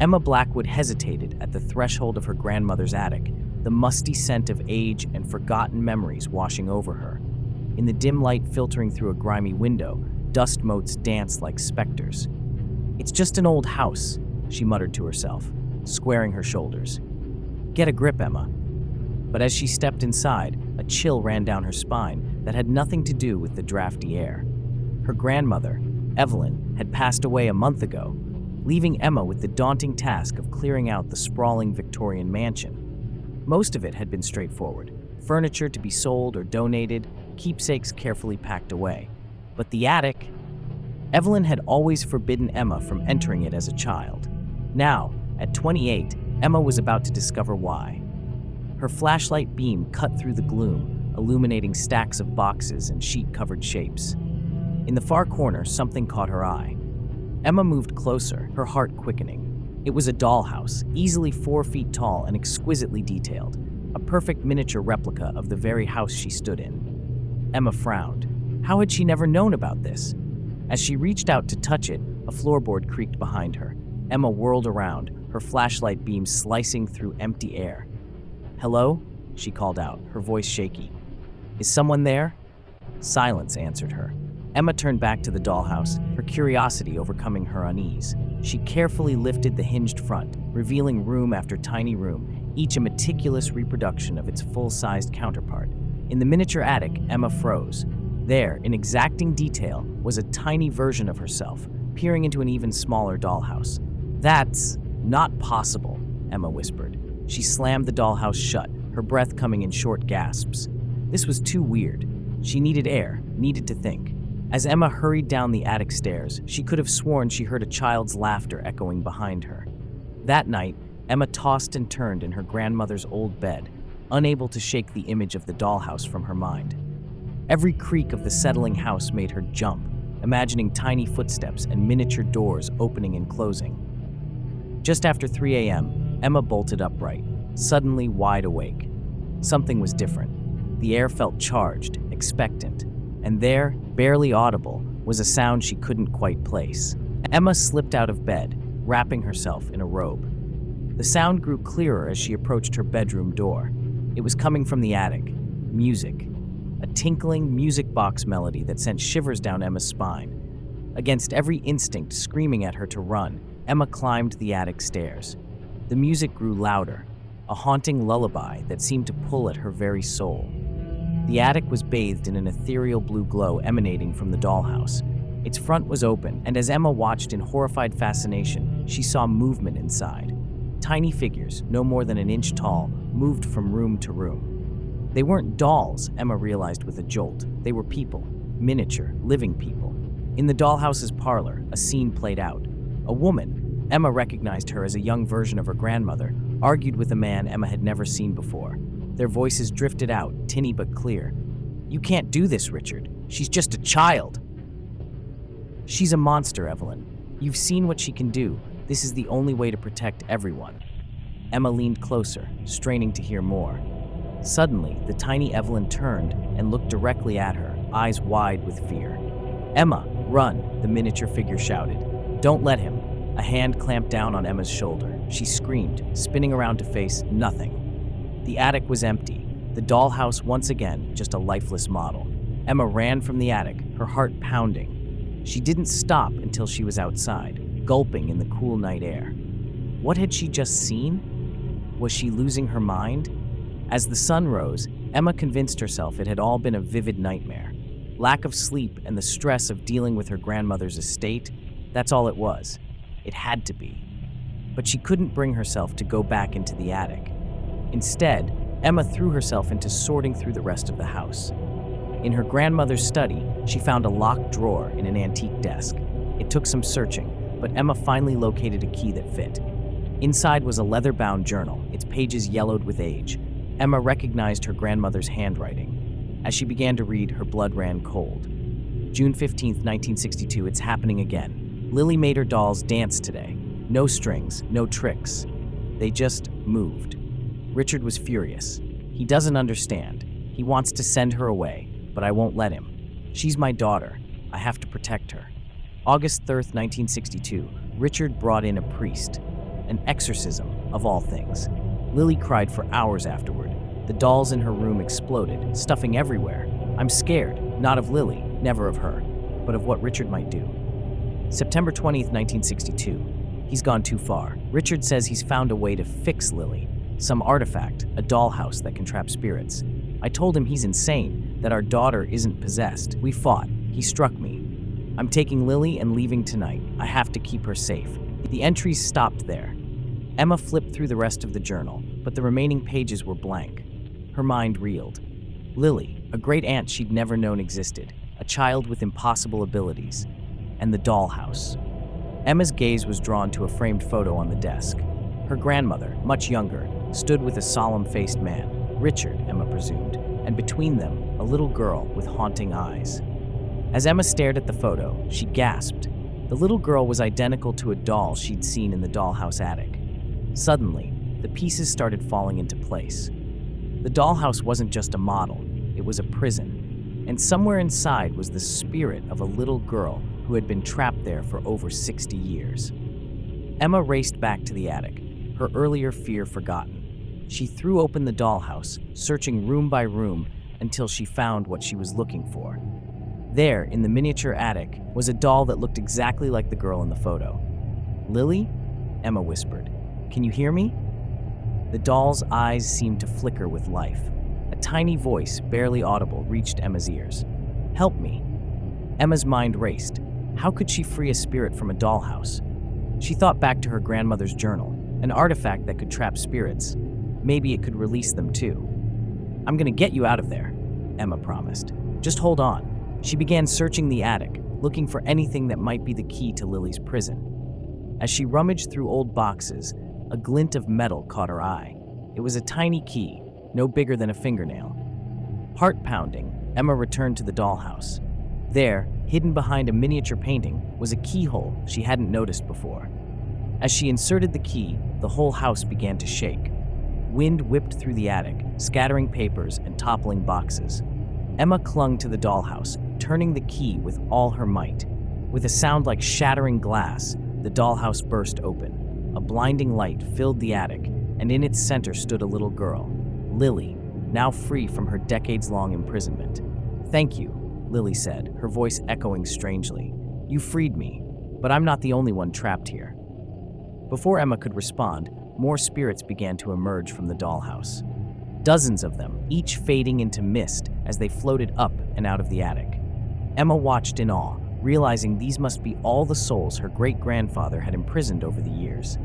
Emma Blackwood hesitated at the threshold of her grandmother's attic, the musty scent of age and forgotten memories washing over her. In the dim light filtering through a grimy window, dust motes danced like specters. "It's just an old house," she muttered to herself, squaring her shoulders. "Get a grip, Emma." But as she stepped inside, a chill ran down her spine that had nothing to do with the drafty air. Her grandmother, Evelyn, had passed away a month ago, leaving Emma with the daunting task of clearing out the sprawling Victorian mansion. Most of it had been straightforward: furniture to be sold or donated, keepsakes carefully packed away. But the attic? Evelyn had always forbidden Emma from entering it as a child. Now, at 28, Emma was about to discover why. Her flashlight beam cut through the gloom, illuminating stacks of boxes and sheet-covered shapes. In the far corner, something caught her eye. Emma moved closer, her heart quickening. It was a dollhouse, easily 4 feet tall and exquisitely detailed, a perfect miniature replica of the very house she stood in. Emma frowned. How had she never known about this? As she reached out to touch it, a floorboard creaked behind her. Emma whirled around, her flashlight beam slicing through empty air. "Hello?" she called out, her voice shaky. "Is someone there?" Silence answered her. Emma turned back to the dollhouse, her curiosity overcoming her unease. She carefully lifted the hinged front, revealing room after tiny room, each a meticulous reproduction of its full-sized counterpart. In the miniature attic, Emma froze. There, in exacting detail, was a tiny version of herself, peering into an even smaller dollhouse. "That's not possible," Emma whispered. She slammed the dollhouse shut, her breath coming in short gasps. This was too weird. She needed air, needed to think. As Emma hurried down the attic stairs, she could have sworn she heard a child's laughter echoing behind her. That night, Emma tossed and turned in her grandmother's old bed, unable to shake the image of the dollhouse from her mind. Every creak of the settling house made her jump, imagining tiny footsteps and miniature doors opening and closing. Just after 3 a.m., Emma bolted upright, suddenly wide awake. Something was different. The air felt charged, expectant, and there, barely audible, was a sound she couldn't quite place. Emma slipped out of bed, wrapping herself in a robe. The sound grew clearer as she approached her bedroom door. It was coming from the attic. Music. A tinkling music box melody that sent shivers down Emma's spine. Against every instinct screaming at her to run, Emma climbed the attic stairs. The music grew louder, a haunting lullaby that seemed to pull at her very soul. The attic was bathed in an ethereal blue glow emanating from the dollhouse. Its front was open, and as Emma watched in horrified fascination, she saw movement inside. Tiny figures, no more than an inch tall, moved from room to room. They weren't dolls, Emma realized with a jolt. They were people, miniature, living people. In the dollhouse's parlor, a scene played out. A woman, Emma recognized her as a young version of her grandmother, argued with a man Emma had never seen before. Their voices drifted out, tinny but clear. "You can't do this, Richard. She's just a child." "She's a monster, Evelyn. You've seen what she can do. This is the only way to protect everyone." Emma leaned closer, straining to hear more. Suddenly, the tiny Evelyn turned and looked directly at her, eyes wide with fear. "Emma, run!" the miniature figure shouted. "Don't let him." A hand clamped down on Emma's shoulder. She screamed, spinning around to face nothing. The attic was empty, the dollhouse once again just a lifeless model. Emma ran from the attic, her heart pounding. She didn't stop until she was outside, gulping in the cool night air. What had she just seen? Was she losing her mind? As the sun rose, Emma convinced herself it had all been a vivid nightmare. Lack of sleep and the stress of dealing with her grandmother's estate, that's all it was. It had to be. But she couldn't bring herself to go back into the attic. Instead, Emma threw herself into sorting through the rest of the house. In her grandmother's study, she found a locked drawer in an antique desk. It took some searching, but Emma finally located a key that fit. Inside was a leather-bound journal, its pages yellowed with age. Emma recognized her grandmother's handwriting. As she began to read, her blood ran cold. June 15th, 1962, it's happening again. Lily made her dolls dance today. No strings, no tricks. They just moved. Richard was furious. He doesn't understand. He wants to send her away, but I won't let him. She's my daughter. I have to protect her. August 3rd, 1962, Richard brought in a priest. an exorcism of all things. Lily cried for hours afterward. The dolls in her room exploded, stuffing everywhere. I'm scared, not of Lily, never of her, but of what Richard might do. September 20th, 1962. He's gone too far. Richard says he's found a way to fix Lily. Some artifact, a dollhouse that can trap spirits. I told him he's insane, that our daughter isn't possessed. We fought. He struck me. I'm taking Lily and leaving tonight. I have to keep her safe. The entries stopped there. Emma flipped through the rest of the journal, but the remaining pages were blank. Her mind reeled. Lily, a great aunt she'd never known existed, a child with impossible abilities, and the dollhouse. Emma's gaze was drawn to a framed photo on the desk. Her grandmother, much younger, stood with a solemn-faced man, Richard, Emma presumed, and between them, a little girl with haunting eyes. As Emma stared at the photo, she gasped. The little girl was identical to a doll she'd seen in the dollhouse attic. Suddenly, the pieces started falling into place. The dollhouse wasn't just a model, it was a prison, and somewhere inside was the spirit of a little girl who had been trapped there for over 60 years. Emma raced back to the attic, her earlier fear forgotten. She threw open the dollhouse, searching room by room until she found what she was looking for. There, in the miniature attic, was a doll that looked exactly like the girl in the photo. "Lily?" Emma whispered. "Can you hear me?" The doll's eyes seemed to flicker with life. A tiny voice, barely audible, reached Emma's ears. "Help me." Emma's mind raced. How could she free a spirit from a dollhouse? She thought back to her grandmother's journal, an artifact that could trap spirits. Maybe it could release them too. "I'm gonna get you out of there," Emma promised. "Just hold on." She began searching the attic, looking for anything that might be the key to Lily's prison. As she rummaged through old boxes, a glint of metal caught her eye. It was a tiny key, no bigger than a fingernail. Heart pounding, Emma returned to the dollhouse. There, hidden behind a miniature painting, was a keyhole she hadn't noticed before. As she inserted the key, the whole house began to shake. Wind whipped through the attic, scattering papers and toppling boxes. Emma clung to the dollhouse, turning the key with all her might. With a sound like shattering glass, the dollhouse burst open. A blinding light filled the attic, and in its center stood a little girl, Lily, now free from her decades-long imprisonment. "Thank you," Lily said, her voice echoing strangely. "You freed me, but I'm not the only one trapped here." Before Emma could respond, more spirits began to emerge from the dollhouse. Dozens of them, each fading into mist as they floated up and out of the attic. Emma watched in awe, realizing these must be all the souls her great-grandfather had imprisoned over the years.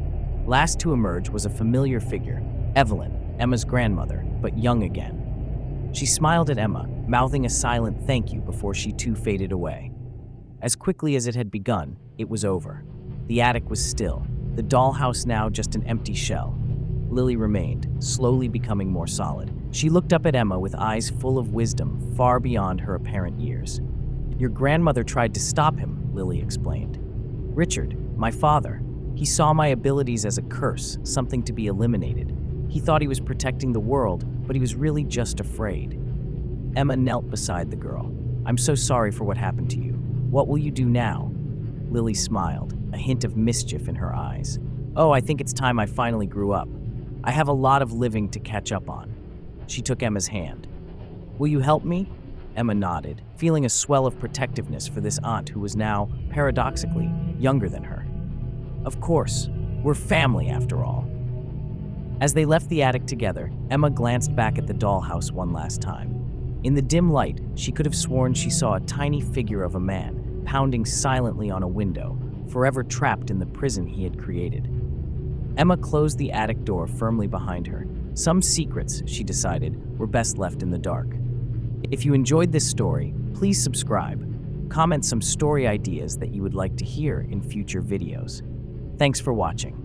Last to emerge was a familiar figure, Evelyn, Emma's grandmother, but young again. She smiled at Emma, mouthing a silent thank you before she too faded away. As quickly as it had begun, it was over. The attic was still, the dollhouse now just an empty shell. Lily remained, slowly becoming more solid. She looked up at Emma with eyes full of wisdom far beyond her apparent years. "Your grandmother tried to stop him," Lily explained. "Richard, my father, he saw my abilities as a curse, something to be eliminated. He thought he was protecting the world, but he was really just afraid." Emma knelt beside the girl. "I'm so sorry for what happened to you. What will you do now?" Lily smiled, a hint of mischief in her eyes. "Oh, I think it's time I finally grew up. I have a lot of living to catch up on." She took Emma's hand. "Will you help me?" Emma nodded, feeling a swell of protectiveness for this aunt who was now, paradoxically, younger than her. "Of course, we're family after all." As they left the attic together, Emma glanced back at the dollhouse one last time. In the dim light, she could have sworn she saw a tiny figure of a man pounding silently on a window, forever trapped in the prison he had created. Emma closed the attic door firmly behind her. Some secrets, she decided, were best left in the dark. If you enjoyed this story, please subscribe. Comment some story ideas that you would like to hear in future videos. Thanks for watching.